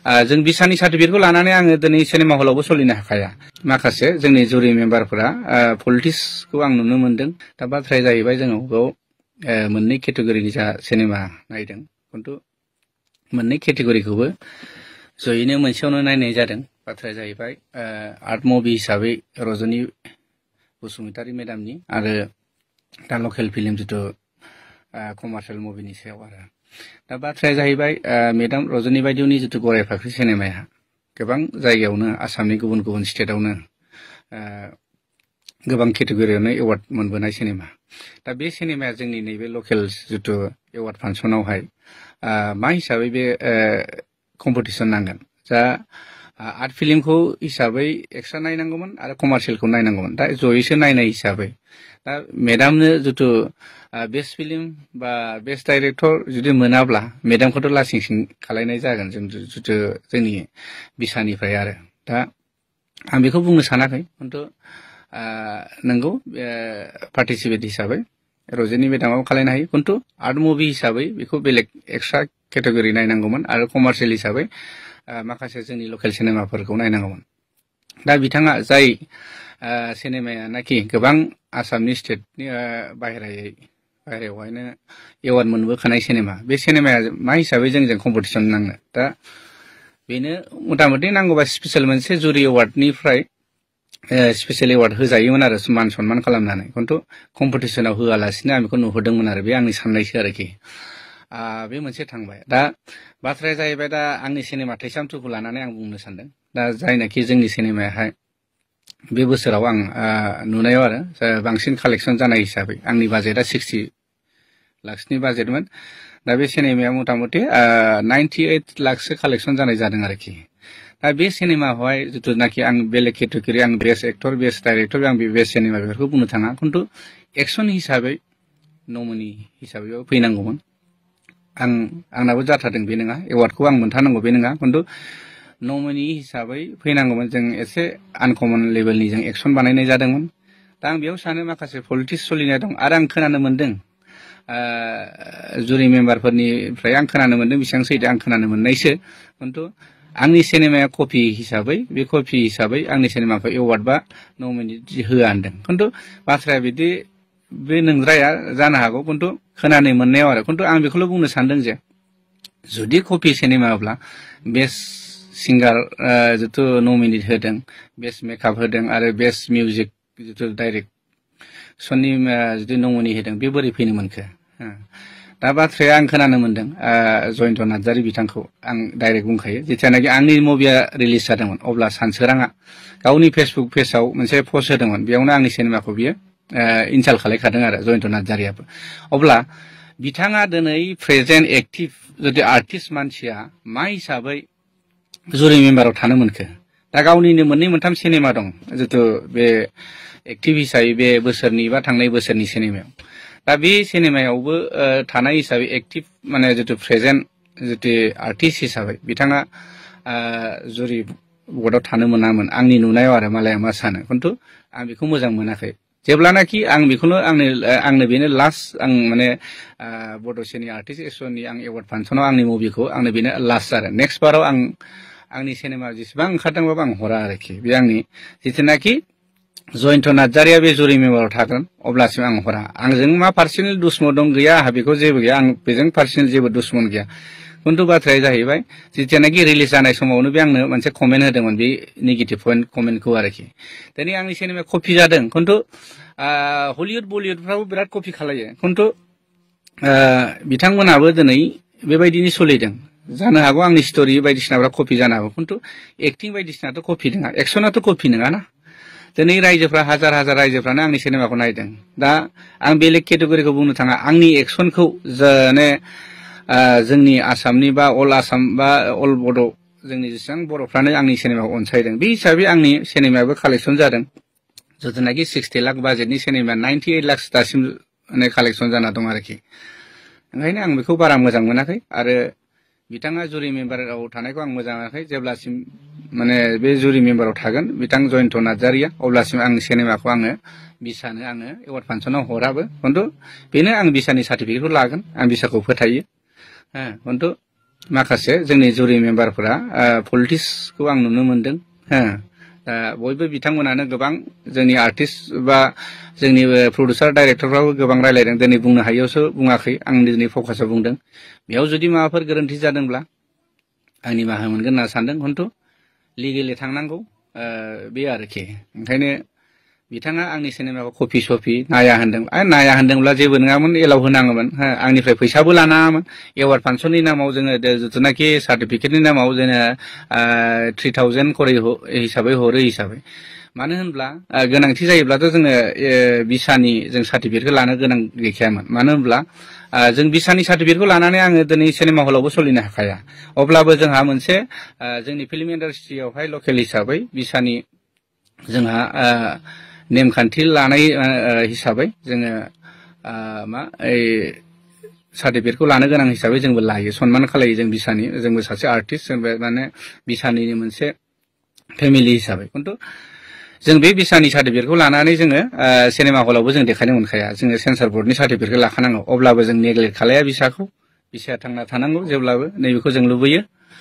जों बिसानि सार्टिफिकेटखौ लानानै आङो दिनै सिनेमा हलावबो सोलिनो हाखाया माखासे जोंनि जुरि मेम्बारफोरा पलिटिक्सखौ आं नुनो मोनदों दा बाथ्राया जाहैबाय जोङो बेयाव मोननै केटेगरिनि जा सिनेमा नायदों खिन्थु मोननै केटेगरिखौबो जयैनो मोनसेयावनो नायनाय जादों बाथ्राया जाहैबाय आर्ट मुभि हिसाबै रजनी बसुमतारी मेडामनि आरो दा लकेल फिल्म जिथु कमार्शियेल मुभिनि सायाव आरो दा बाथ्राया जाहैबाय मेडाम रजनी बायदिनि जिथु गराय फाख्रि सिनेमाया गोबां जायगायावनो आसामनि गुबुन गुबुन स्टेटआवनो गोबां केटेगरियावनो एवार्ड मोनबोनाय सिनेमा दा बे सिनेमाया जोंनि नैबे लकेल जिथु एवार्ड फांसनावहाय मा हिसाबै बे कम्पिटिसन नांगोन जा आर्ट फिल्मखौ हिसाबै एक्सट्रा नायनांगौमोन आरो कमार्शियेलखौ नायनांगौमोन दा जयैसो नायनाय हिसाबै दा मेडामनो जिथु बेस्ट फिल्म बा बेस्ट डाइरेक्टर जुदि मोनाब्ला मेडामखौथ' लासिं सिं खालायनाय जागोन जों जिथु जोंनि बिसानिफ्राय आरो दा आं बेखौ बुंनो सानाखै खिन्थु नंगौ पार्टिसिपेट हिसाबै रजनी मेडामाबो खालायनो हायो खिन्थु आर्ट मुभि हिसाबै बेखौ बेलेग एक्सट्रा केटेगरि नायनांगौमोन आरो कमार्शियेल हिसाबै माखासे जोंनि लकेल सिनेमाफोरखौ नायनांगौमोन दा बिथाङा जाय सिनेमाया नाखि गोबां आसामनि स्टेटनि बाहेरायावहायनो एवार्ड मोनबोखानाय सिनेमा बे सिनेमाया मा हिसाबै जोंजों कम्पिटिसन नांनो दा बेनो मथा मथि नांगौबा स्पेसियेल मोनसे जुरि एवार्डनिफ्राय स्पेसियेल एवार्ड होजायोमोन आरो मान सनमान खालामनानै खिन्थु कम्पिटिसनाव होआलासिनो आं बेखौ नुहुरदोंमोन आरो बे आंनि साननायसो आरोखि बे मोनसे थांबाय दा बाथ्राया जाहैबाय दा आंनि सिनेमा थैसाम टुखौ लानानै आं बुंनो सानदों दा जायनाखि जोंनि सिनेमायाहाय बे बोसोराव आं नुनायाव आरो बांसिन कालेक्सन जानाय हिसाबै आंनि बाजेटआ 60 लाखसनि बाजेटमोन दा बे सिनेमाया मथा मथि 98 लाखसो कालेक्सन जानाय जादों आरोखि दा बे सिनेमाखौहाय जिथुनाखि आं बेलेग केटेगरि आं बेस्ट एक्टर बेस्ट डाइरेक्टर आं बे बेस्ट सिनेमा बेफोरखौ बुंनो थाङा खिन्थु एक्सन हिसाबै नमिनि हिसाबैबो फैनांगौमोन आंनाबो जाथारदों बे नङा एवार्डखौ आं मोनथारनांगौ बे नङा खिन्थु नमिनि हिसाबै फैनांगौमोन जों एसे आनकमन लेभेलनि जों एक्सन बानायनाय जादोंमोन दा आं बेयाव सानो माखासे पलिटिक्स सोलिनाय दं आरो आं खोनानो मोनदों जुरि मेम्बारफोरनिफ्राय आं खोनानो मोनदों बेसेबां सैथो आं खोनानो मोननायसो खिन्थु आंनि सिनेमाया कपि हिसाबै बे कपि हिसाबै आंनि सिनेमाखौ एवार्ड बा नमिनि होआ होनदों खिन्थु बाथ्राया बिदि बे नंद्राया जानो हागौ खिन्थु खोनानो मोननायाव आरो खिन्थु आं बेखौल' बुंनो सानदों जे जुदि कपि सिनेमाब्ला बेस्ट सिंगार जिथु नमिनेट होदों बेस्ट मेकआप होदों आरो बेस्ट मिउजिक जिथु डाइरेक्सननि जुदि नमिनि होदों बे बोरै फैनो मोनखो दा बाथ्राया आं खोनानो मोनदों जयन्त नार्जारी बिथांखौ आं डाइरेक्ट बुंखायो जेथियानाखि आंनि मुभिया रिलिज जादोंमोन अब्ला सानसोराङा गावनि फेसबुक पेजाव मोनसे पस्ट होदोंमोन बेयावनो आंनि सिनेमाखौ बियो इनसाल्ट खालायखादों आरो जयन्त नार्जारीयाबो अब्ला बिथाङा दिनै प्रेजेन्ट एक्टिभ जुदि आर्टिस्ट मानसिया मा हिसाबै जुरि मेम्बाराव थानो मोनखो दा गावनिनो मोननै मोनथाम सिनेमा दं जिथु बे एक्टिभ हिसाबै बे बोसोरनि बा थांनाय बोसोरनि सिनेमायाव दा बे सिनेमायावबो थानाय हिसाबै एक्टिभ माने जिथु प्रेजेन्ट जिथु आर्टिस्ट हिसाबै बिथाङा जुरि बर्डआव थानो मोनामोन आंनि नुनायाव आरो मालाया मा सानो खिन्थु आं बेखौ मोजां मोनाखै जेब्लानाखि आं बेखौनो आंनो बेनो लास्ट आं माने बड' सिनेमा आर्टिस्ट एस'सियेसननि आं एवार्ड फांसनाव आंनि मुभिखौ आंनो बेनो लास्ट आरो नेक्स्ट बाराव आंनि सिनेमा जेसेबां ओंखारदोंबाबो आं हरा आरोखि बे आंनि जिथुनाखि जयन्त नार्जारीया बे जुरि मेम्बाराव थागोन अब्लासिम आं हरा आंजों मा पार्सनेल दुश्मन दं गैया आंहा बेखौ जेबो गैया आं बेजों पार्सनेल जेबो दुश्मन गैया खिन्थु बाथ्राया जाहैबाय जिथियानाखि रिलिज जानाय समावनो बे आंनो मोनसे कमेन्ट होदोंमोन बे नेगेटिभ कमेन्टखौ आरोखि दिनै आंनि सिनेमाया कपि जादों खिन्थु हलिउड बलिउडफ्राबो बिराद कपि खालायो खिन्थु बिथांमोनाबो दिनै बेबायदिनो सोलिदों जानो हागौ आंनि स्ट'रि बायदिसिनाफ्रा कपि जानो हागौ खिन्थु एक्टिं बायदिसिनाथ' कपि नङा एक्सनाथ' कपि नङाना दिनै रायजोफ्रा हाजार हाजार रायजोफ्रानो आंनि सिनेमाखौ नायदों दा आं बेलेग केटेगरिखौ बुंनो थाङा आंनि एक्सनखौ माने जोंनि आसामनि बा अल आसाम बा अल बड' जोंनि जेसेबां बर'फ्रानो आंनि सिनेमाखौ अनसायदों बे हिसाबै आंनि सिनेमायाबो कालेक्सन जादों जिथुनाखि 60 लाख बाजेटनि सिनेमा 98 लाख दासिम माने कालेक्सन जाना दं आरोखि ओंखायनो आं बेखौ बारा मोजां मोनाखै आरो बिथाङा जुरि मेम्बाराव थानायखौ आं मोजां मोनाखै जेब्लासिम माने बे जुरि मेम्बाराव थागोन बिथां जयन्त नार्जारीया अब्लासिम आंनि सिनेमाखौ आङो बिसानो आङो एवार्ड फांसनाव हराबो खिन्थु बेनो आं बिसानि सार्टिफिकेटखौ लागोन आं बिसाखौ फोथायो खिन्थु माखासे जोंनि जुरि मेम्बारफोरा पलिटिक्सखौ आं नुनो मोनदों हो बयबो बिथांमोनानो गोबां जोंनि आर्टिस्ट बा जोंनि प्रडिउसार डाइरेक्टरफ्राबो गोबां रायलायदों दिनै बुंनो हायैयावसो बुङाखै आं दिनै फकासाव बुंदों बेयाव जुदि माबाफोर गोरोन्थि जादोंब्ला आं निमाहा मोनगोन होनना सानदों खिन्थु लिगेलि थांनांगौ बे आरोखि ओंखायनो बिथाङा आंनि सिनेमाखौ कपि सपि नाया होनदोंब्ला जेबो नङामोन एलाव होनाङोमोन आंनिफ्राय फैसाबो लानाङामोन एवार्ड फांसननि नामाव जोङो जिथुनाखि सार्टिफिकेटनि नामाव जोङो 3000 करि हिसाबै हरो हिसाबै मानो होनब्ला गोनांथि जायोब्लाथ' जोङो बिसानि जों सार्टिफिकेटखौ लानो गोनां गैखायामोन मानो होनब्ला जों बिसानि सार्टिफिकेटखौ लानानै आङो दिनै सिनेमा हलावबो सोलिनो हाखाया अब्लाबो जोंहा मोनसे जोंनि फिल्म इन्डास्ट्रियावहाय लकेल हिसाबै बिसानि जोंहा नेमखान्थि लानाय हिसाबै जोङो मा सार्टिफिकेटखौ लानो गोनां हिसाबै जोंबो लायो सनमान खालायो जों बिसानि जोंबो सासे आर्टिस्ट जोंबो माने बिसानिनि मोनसे फेमिलि हिसाबै खिन्थु जों बे बिसानि सार्टिफिकेटखौ लानानै जोङो सिनेमा हलावबो जों देखायनो मोनखाया जोङो सेन्सर बर्डनि सार्टिफिकेट लाखानांगौ अब्लाबो जों नेग्लेक्ट खालाया बिसाखौ बिसाया थांना थानांगौ जेब्लाबो नैबेखौ जों लुबैयो